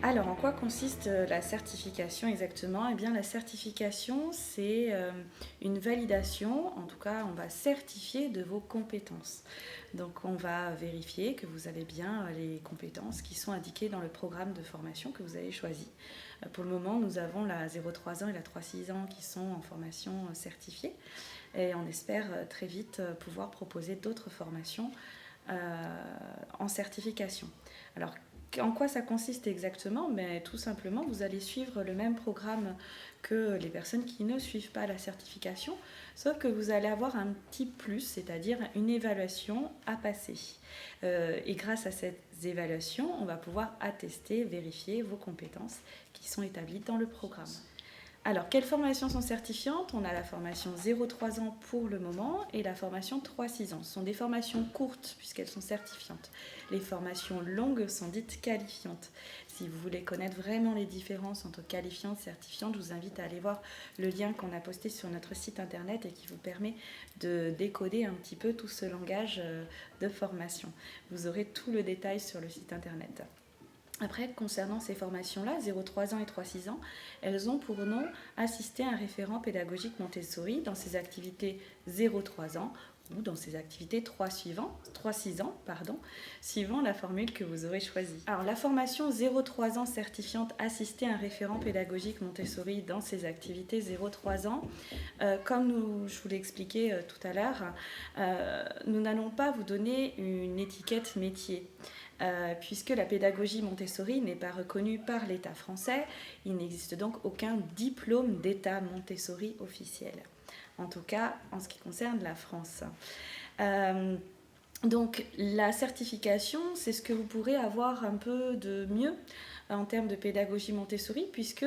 Alors, en quoi consiste la certification exactement? Eh bien, la certification, c'est une validation, en tout cas, on va certifier de vos compétences. Donc, on va vérifier que vous avez bien les compétences qui sont indiquées dans le programme de formation que vous avez choisi. Pour le moment, nous avons la 0,3 ans et la 3,6 ans qui sont en formation certifiée et on espère très vite pouvoir proposer d'autres formations en certification. Alors, en quoi ça consiste exactement? Mais tout simplement, vous allez suivre le même programme que les personnes qui ne suivent pas la certification, sauf que vous allez avoir un petit plus, c'est-à-dire une évaluation à passer. Et grâce à ces évaluations, on va pouvoir attester, vérifier vos compétences qui sont établies dans le programme. Alors, quelles formations sont certifiantes? On a la formation 0,3 ans pour le moment et la formation 3,6 ans. Ce sont des formations courtes puisqu'elles sont certifiantes. Les formations longues sont dites qualifiantes. Si vous voulez connaître vraiment les différences entre qualifiantes et certifiantes, je vous invite à aller voir le lien qu'on a posté sur notre site internet et qui vous permet de décoder un petit peu tout ce langage de formation. Vous aurez tout le détail sur le site internet. Après, concernant ces formations-là, 0,3 ans et 3,6 ans, elles ont pour nom assister à un référent pédagogique Montessori dans ses activités 0,3 ans ou dans ses activités 3,6 ans, suivant la formule que vous aurez choisie. Alors, la formation 0,3 ans certifiante assister à un référent pédagogique Montessori dans ses activités 0,3 ans, comme je vous l'ai expliqué tout à l'heure, nous n'allons pas vous donner une étiquette métier. Puisque la pédagogie Montessori n'est pas reconnue par l'État français, il n'existe donc aucun diplôme d'État Montessori officiel, en tout cas en ce qui concerne la France. Donc la certification, c'est ce que vous pourrez avoir un peu de mieux en termes de pédagogie Montessori, puisque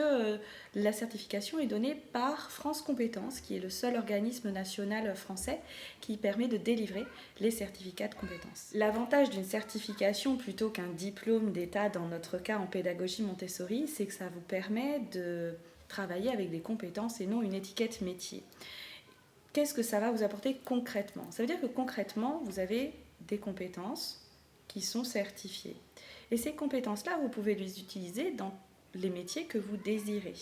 la certification est donnée par France Compétences, qui est le seul organisme national français qui permet de délivrer les certificats de compétences. L'avantage d'une certification plutôt qu'un diplôme d'État, dans notre cas en pédagogie Montessori, c'est que ça vous permet de travailler avec des compétences et non une étiquette métier. Qu'est-ce que ça va vous apporter concrètement? Ça veut dire que concrètement, vous avez des compétences qui sont certifiées. Et ces compétences-là, vous pouvez les utiliser dans les métiers que vous désirez.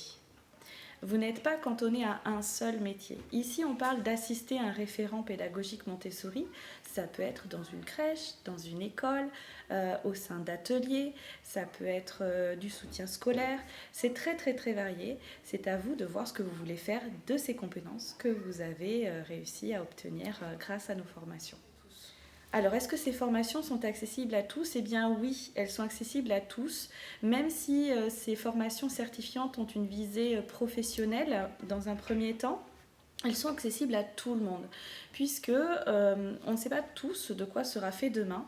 Vous n'êtes pas cantonné à un seul métier. Ici, on parle d'assister un référent pédagogique Montessori. Ça peut être dans une crèche, dans une école, au sein d'ateliers, ça peut être du soutien scolaire. C'est très très très varié. C'est à vous de voir ce que vous voulez faire de ces compétences que vous avez réussi à obtenir grâce à nos formations. Alors, est-ce que ces formations sont accessibles à tous? Eh bien oui, elles sont accessibles à tous, même si ces formations certifiantes ont une visée professionnelle dans un premier temps. Elles sont accessibles à tout le monde, puisque on ne sait pas tous de quoi sera fait demain.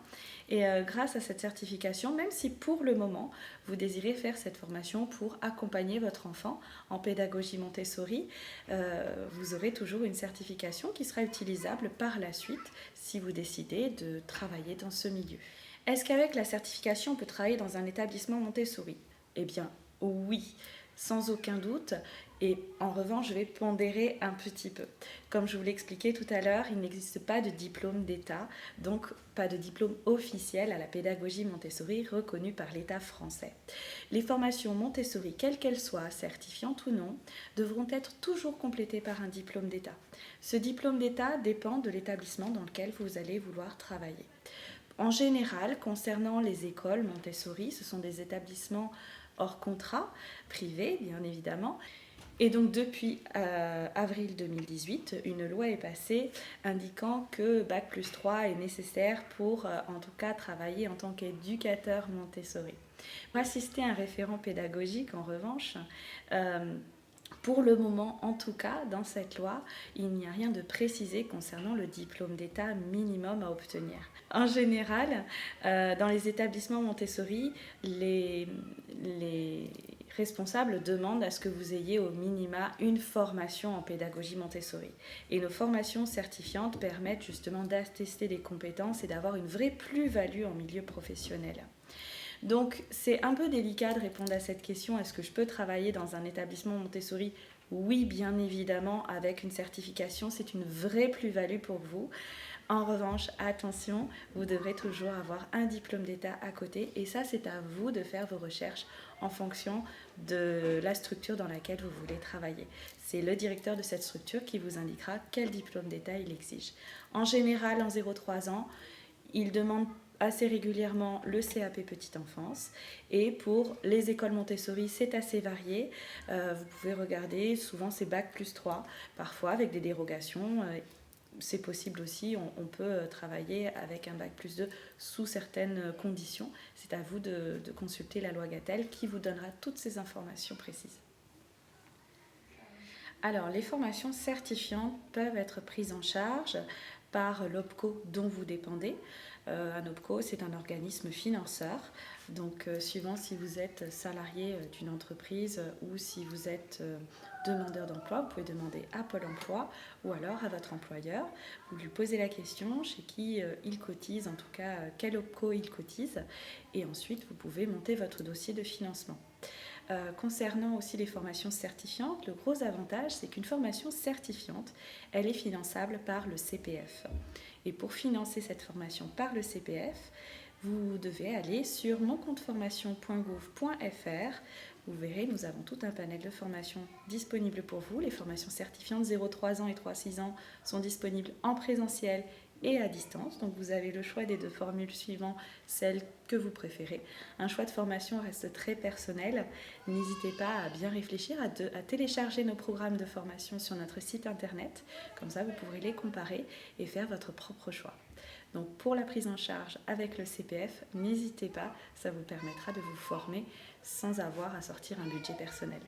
Et grâce à cette certification, même si pour le moment, vous désirez faire cette formation pour accompagner votre enfant en pédagogie Montessori, vous aurez toujours une certification qui sera utilisable par la suite si vous décidez de travailler dans ce milieu. Est-ce qu'avec la certification, on peut travailler dans un établissement Montessori? Eh bien, oui, sans aucun doute. Et en revanche, je vais pondérer un petit peu. Comme je vous l'ai expliqué tout à l'heure, il n'existe pas de diplôme d'État, donc pas de diplôme officiel à la pédagogie Montessori reconnu par l'État français. Les formations Montessori, quelles qu'elles soient, certifiantes ou non, devront être toujours complétées par un diplôme d'État. Ce diplôme d'État dépend de l'établissement dans lequel vous allez vouloir travailler. En général, concernant les écoles Montessori, ce sont des établissements hors contrat, privés bien évidemment. Et donc depuis avril 2018, une loi est passée indiquant que Bac+3 est nécessaire pour en tout cas travailler en tant qu'éducateur Montessori. Pour assister à un référent pédagogique en revanche, pour le moment, en tout cas, dans cette loi, il n'y a rien de précisé concernant le diplôme d'État minimum à obtenir. En général, dans les établissements Montessori, les responsables demandent à ce que vous ayez au minima une formation en pédagogie Montessori. Et nos formations certifiantes permettent justement d'attester des compétences et d'avoir une vraie plus-value en milieu professionnel. Donc c'est un peu délicat de répondre à cette question, est-ce que je peux travailler dans un établissement Montessori? Oui, bien évidemment, avec une certification, c'est une vraie plus-value pour vous. En revanche, attention, vous devrez toujours avoir un diplôme d'État à côté et ça, c'est à vous de faire vos recherches en fonction de la structure dans laquelle vous voulez travailler. C'est le directeur de cette structure qui vous indiquera quel diplôme d'État il exige. En général, en 0-3 ans, il demande assez régulièrement le CAP Petite Enfance et pour les écoles Montessori c'est assez varié, vous pouvez regarder, souvent c'est Bac plus 3, parfois avec des dérogations, c'est possible aussi, on peut travailler avec un Bac plus 2 sous certaines conditions. C'est à vous de consulter la loi Gatel qui vous donnera toutes ces informations précises. Alors, les formations certifiantes peuvent être prises en charge par l'OPCO dont vous dépendez. Un OPCO, c'est un organisme financeur. Donc, suivant si vous êtes salarié d'une entreprise ou si vous êtes demandeur d'emploi, vous pouvez demander à Pôle emploi ou alors à votre employeur. Vous lui posez la question chez qui il cotise, en tout cas quel OPCO il cotise. Et ensuite, vous pouvez monter votre dossier de financement. Concernant aussi les formations certifiantes, le gros avantage, c'est qu'une formation certifiante, elle est finançable par le CPF. Et pour financer cette formation par le CPF, vous devez aller sur moncompteformation.gouv.fr. Vous verrez, nous avons tout un panel de formations disponibles pour vous. Les formations certifiantes 0-3 ans et 3-6 ans sont disponibles en présentiel et à distance. Donc vous avez le choix des deux formules suivant celle que vous préférez. Un choix de formation reste très personnel. N'hésitez pas à bien réfléchir, à télécharger nos programmes de formation sur notre site internet. Comme ça, vous pourrez les comparer et faire votre propre choix. Donc pour la prise en charge avec le CPF, n'hésitez pas, ça vous permettra de vous former sans avoir à sortir un budget personnel.